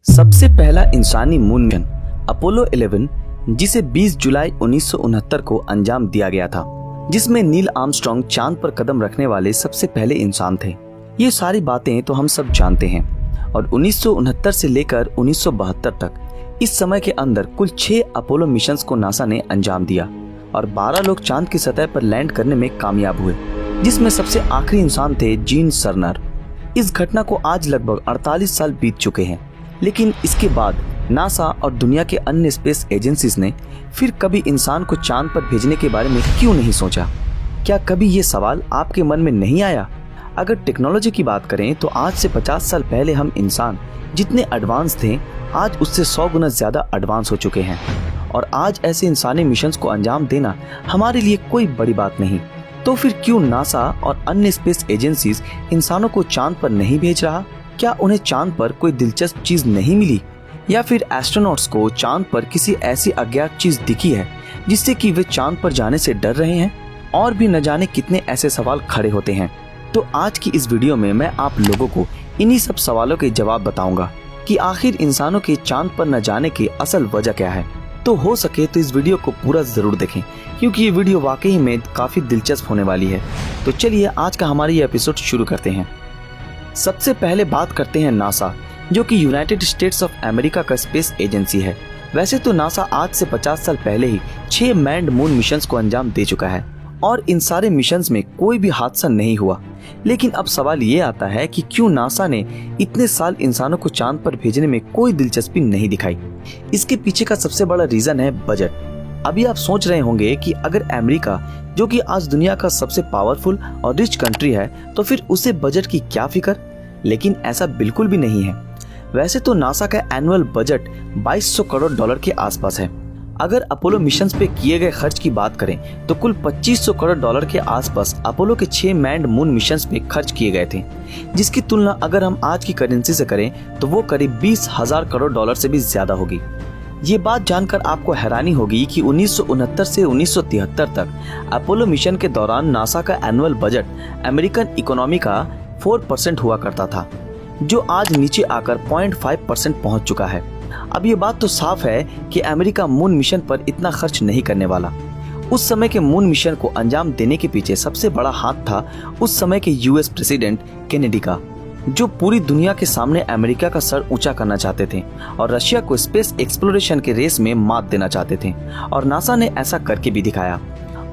सबसे पहला इंसानी मून मिशन अपोलो 11 जिसे 20 जुलाई 1969 को अंजाम दिया गया था, जिसमें नील आर्मस्ट्रांग चांद पर कदम रखने वाले सबसे पहले इंसान थे। ये सारी बातें तो हम सब जानते हैं और 1969 से लेकर 1972 तक इस समय के अंदर कुल 6 अपोलो मिशंस को नासा ने अंजाम दिया और 12 लोग चांद की सतह पर लैंड करने में कामयाब हुए, जिसमें सबसे आखिरी इंसान थे जीन सर्नर। इस घटना को आज लगभग 48 साल बीत चुके हैं, लेकिन इसके बाद नासा और दुनिया के अन्य स्पेस एजेंसीज ने फिर कभी इंसान को चांद पर भेजने के बारे में क्यों नहीं सोचा? क्या कभी ये सवाल आपके मन में नहीं आया? अगर टेक्नोलॉजी की बात करें तो आज से 50 साल पहले हम इंसान जितने एडवांस थे, आज उससे 100 गुना ज्यादा एडवांस हो चुके हैं और आज ऐसे इंसानी मिशंस को अंजाम देना हमारे लिए कोई बड़ी बात नहीं। तो फिर क्यों नासा और अन्य स्पेस एजेंसीज इंसानों को चांद पर नहीं भेज रहा? क्या उन्हें चांद पर कोई दिलचस्प चीज नहीं मिली, या फिर एस्ट्रोनॉट्स को चांद पर किसी ऐसी अज्ञात चीज दिखी है जिससे कि वे चांद पर जाने से डर रहे हैं? और भी न जाने कितने ऐसे सवाल खड़े होते हैं। तो आज की इस वीडियो में मैं आप लोगों को इन्हीं सब सवालों के जवाब बताऊंगा कि आखिर इंसानों के चांद पर न जाने की असल वजह क्या है। तो हो सके तो इस वीडियो को पूरा जरूर देखें, क्योंकि ये वीडियो वाकई में काफी दिलचस्प होने वाली है। तो चलिए आज का हमारा ये एपिसोड शुरू करते हैं। सबसे पहले बात करते हैं नासा, जो कि यूनाइटेड स्टेट्स ऑफ अमेरिका का स्पेस एजेंसी है। वैसे तो नासा आज से 50 साल पहले ही 6 मैन्ड मून मिशंस को अंजाम दे चुका है और इन सारे मिशंस में कोई भी हादसा नहीं हुआ। लेकिन अब सवाल ये आता है कि क्यों नासा ने इतने साल इंसानों को चांद पर भेजने में कोई दिलचस्पी नहीं दिखाई। इसके पीछे का सबसे बड़ा रीजन है बजट। अभी आप सोच रहे होंगे कि अगर अमेरिका, जो कि आज दुनिया का सबसे पावरफुल और रिच कंट्री है, तो फिर उसे बजट की क्या फिक्र? लेकिन ऐसा बिल्कुल भी नहीं है। वैसे तो नासा का एनुअल बजट 2200 करोड़ डॉलर के आसपास है। अगर अपोलो मिशंस पे किए गए खर्च की बात करें तो कुल 2500 करोड़ डॉलर के आसपास अपोलो के 6 मैन्ड मून मिशंस पे खर्च किए गए थे, जिसकी तुलना अगर हम आज की करेंसी से करें तो वो करीब 20,000 करोड़ डॉलर से भी ज्यादा होगी। ये बात जानकर आपको हैरानी होगी कि 1969 से 1973 तक अपोलो मिशन के दौरान नासा का एनुअल बजट अमेरिकन इकोनॉमी का 4% हुआ करता था, जो आज नीचे आकर 0.5% पहुंच चुका है। अब ये बात तो साफ है कि अमेरिका मून मिशन पर इतना खर्च नहीं करने वाला। उस समय के मून मिशन को अंजाम देने के पीछे सबसे बड़ा हाथ था उस समय के यूएस प्रेसिडेंट केनेडी का, जो पूरी दुनिया के सामने अमेरिका का सर ऊंचा करना चाहते थे और रशिया को स्पेस एक्सप्लोरेशन के रेस में मात देना चाहते थे, और नासा ने ऐसा करके भी दिखाया।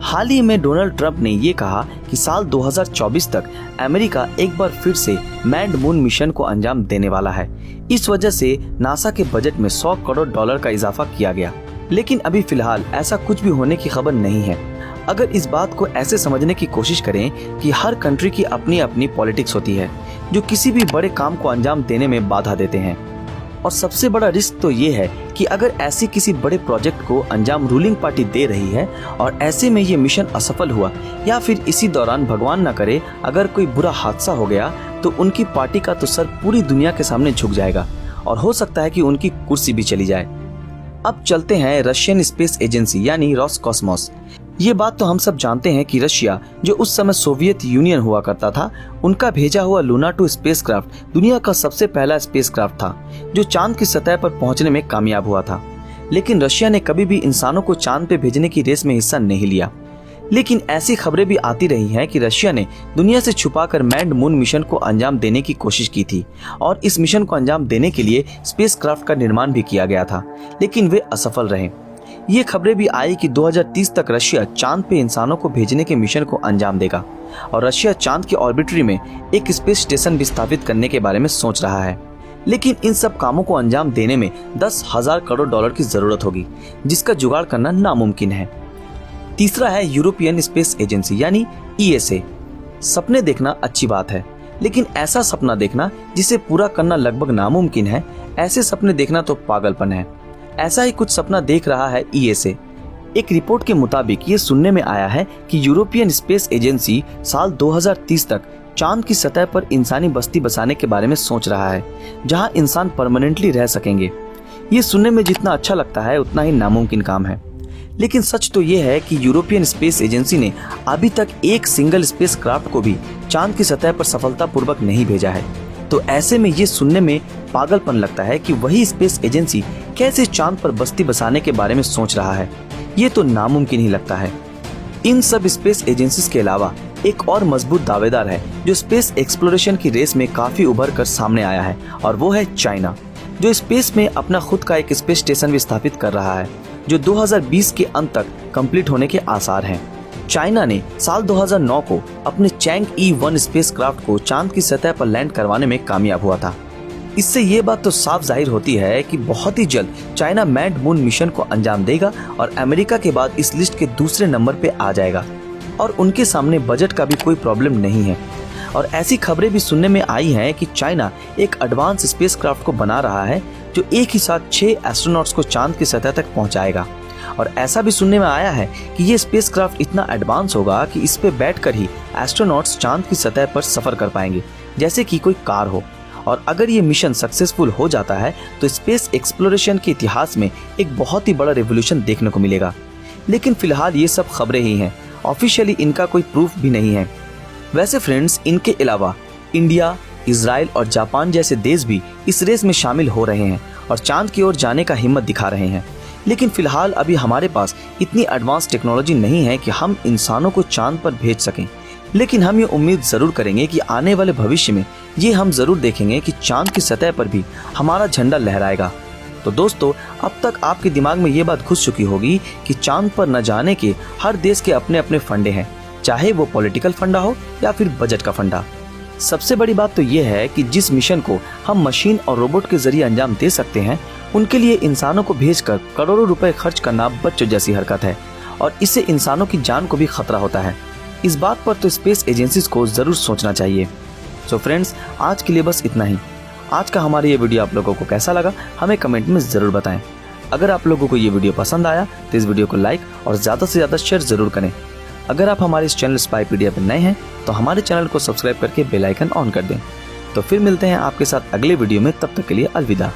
हाल ही में डोनाल्ड ट्रंप ने ये कहा कि साल 2024 तक अमेरिका एक बार फिर से मैन्ड मून मिशन को अंजाम देने वाला है। इस वजह से नासा के बजट में 100 करोड़ डॉलर का इजाफा किया गया, लेकिन अभी फिलहाल ऐसा कुछ भी होने की खबर नहीं है। अगर इस बात को ऐसे समझने की कोशिश करें कि हर कंट्री की अपनी अपनी पॉलिटिक्स होती है, जो किसी भी बड़े काम को अंजाम देने में बाधा देते हैं। और सबसे बड़ा रिस्क तो ये है कि अगर ऐसी किसी बड़े प्रोजेक्ट को अंजाम रूलिंग पार्टी दे रही है और ऐसे में ये मिशन असफल हुआ, या फिर इसी दौरान भगवान न करे अगर कोई बुरा हादसा हो गया, तो उनकी पार्टी का तो सर पूरी दुनिया के सामने झुक जाएगा और हो सकता है कि उनकी कुर्सी भी चली जाए। अब चलते हैं रशियन स्पेस एजेंसी यानी रोसकॉस्मोस। ये बात तो हम सब जानते हैं कि रशिया, जो उस समय सोवियत यूनियन हुआ करता था, उनका भेजा हुआ लूना 2 स्पेसक्राफ्ट दुनिया का सबसे पहला स्पेसक्राफ्ट था जो चांद की सतह पर पहुंचने में कामयाब हुआ था। लेकिन रशिया ने कभी भी इंसानों को चांद पे भेजने की रेस में हिस्सा नहीं लिया। लेकिन ऐसी खबरें भी आती रही हैं कि रशिया ने दुनिया से छुपाकर मैन्ड मून मिशन को अंजाम देने की कोशिश की थी और इस मिशन को अंजाम देने के लिए स्पेसक्राफ्ट का निर्माण भी किया गया था, लेकिन वे असफल रहे। ये खबरें भी आई कि 2030 तक रशिया चांद पे इंसानों को भेजने के मिशन को अंजाम देगा और रशिया चांद के ऑर्बिटरी में एक स्पेस स्टेशन भी स्थापित करने के बारे में सोच रहा है। लेकिन इन सब कामों को अंजाम देने में 10,000 करोड़ डॉलर की जरूरत होगी, जिसका जुगाड़ करना नामुमकिन है। तीसरा है यूरोपियन स्पेस एजेंसी यानी ईएसए। सपने देखना अच्छी बात है, लेकिन ऐसा सपना देखना जिसे पूरा करना लगभग नामुमकिन है, ऐसे सपने देखना तो पागलपन है। ऐसा ही कुछ सपना देख रहा है ईएसए। एक रिपोर्ट के मुताबिक ये सुनने में आया है कि यूरोपियन स्पेस एजेंसी साल 2030 तक चांद की सतह पर इंसानी बस्ती बसाने के बारे में सोच रहा है, जहां इंसान परमानेंटली रह सकेंगे। ये सुनने में जितना अच्छा लगता है उतना ही नामुमकिन काम है। लेकिन सच तो ये है कि यूरोपियन स्पेस एजेंसी ने अभी तक एक सिंगल स्पेस क्राफ्ट को भी चांद की सतह पर सफलतापूर्वक नहीं भेजा है। तो ऐसे में ये सुनने में पागलपन लगता है कि वही स्पेस एजेंसी कैसे चांद पर बस्ती बसाने के बारे में सोच रहा है। ये तो नामुमकिन ही लगता है। इन सब स्पेस एजेंसीज के अलावा एक और मजबूत दावेदार है जो स्पेस एक्सप्लोरेशन की रेस में काफी उभर कर सामने आया है, और वो है चाइना, जो स्पेस में अपना खुद का एक स्पेस स्टेशन भी स्थापित कर रहा है जो 2020 के अंत तक कंप्लीट होने के आसार हैं। चाइना ने साल 2009 को अपने चैंग E1 स्पेसक्राफ्ट को चांद की सतह पर लैंड करवाने में कामयाब हुआ था। इससे ये बात तो साफ जाहिर होती है कि बहुत ही जल्द चाइना मैन्ड मून मिशन को अंजाम देगा और अमेरिका के बाद इस लिस्ट के दूसरे नंबर पे आ जाएगा, और उनके सामने बजट का भी कोई प्रॉब्लम नहीं है। और ऐसी खबरें भी सुनने में आई हैं कि चाइना एक एडवांस स्पेसक्राफ्ट को बना रहा है जो एक ही साथ 6 एस्ट्रोनॉट्स को चांद की सतह तक पहुंचाएगा। और ऐसा भी सुनने में आया है कि ये स्पेसक्राफ्ट इतना एडवांस होगा कि इस पे बैठकर ही एस्ट्रोनॉट्स चांद की सतह पर सफर कर पाएंगे जैसे कि कोई कार हो। और अगर ये मिशन सक्सेसफुल हो जाता है तो स्पेस एक्सप्लोरेशन के इतिहास में एक बहुत ही बड़ा रिवॉल्यूशन देखने को मिलेगा। लेकिन फिलहाल ये सब खबरें ही हैं, ऑफिशियली इनका कोई प्रूफ भी नहीं है। वैसे फ्रेंड्स, इनके अलावा इंडिया, इजराइल और जापान जैसे देश भी इस रेस में शामिल हो रहे हैं और चांद की ओर जाने का हिम्मत दिखा रहे हैं। लेकिन फिलहाल अभी हमारे पास इतनी एडवांस टेक्नोलॉजी नहीं है कि हम इंसानों को चांद पर भेज सकें। लेकिन हम ये उम्मीद जरूर करेंगे कि आने वाले भविष्य में ये हम जरूर देखेंगे कि चांद की सतह पर भी हमारा झंडा लहराएगा। तो दोस्तों, अब तक आपके दिमाग में ये बात घुस चुकी होगी कि चांद पर न जाने के हर देश के अपने अपने फंडे हैं, चाहे वो पॉलिटिकल फंडा हो या फिर बजट का फंडा। सबसे बड़ी बात तो ये है कि जिस मिशन को हम मशीन और रोबोट के जरिए अंजाम दे सकते हैं, उनके लिए इंसानों को भेजकर करोड़ों रुपए खर्च करना बच्चों जैसी हरकत है, और इससे इंसानों की जान को भी खतरा होता है। इस बात पर तो स्पेस एजेंसीज को जरूर सोचना चाहिए। सो फ्रेंड्स, आज के लिए बस इतना ही। आज का हमारा ये वीडियो आप लोगों को कैसा लगा हमें कमेंट में जरूर बताएं। अगर आप लोगों को ये वीडियो पसंद आया तो इस वीडियो को लाइक और ज़्यादा से ज़्यादा शेयर जरूर करें। अगर आप हमारे इस चैनल स्पाई पीडिया पर नए हैं तो हमारे चैनल को सब्सक्राइब करके बेल आइकन ऑन कर दें। तो फिर मिलते हैं आपके साथ अगले वीडियो में, तब तक के लिए अलविदा।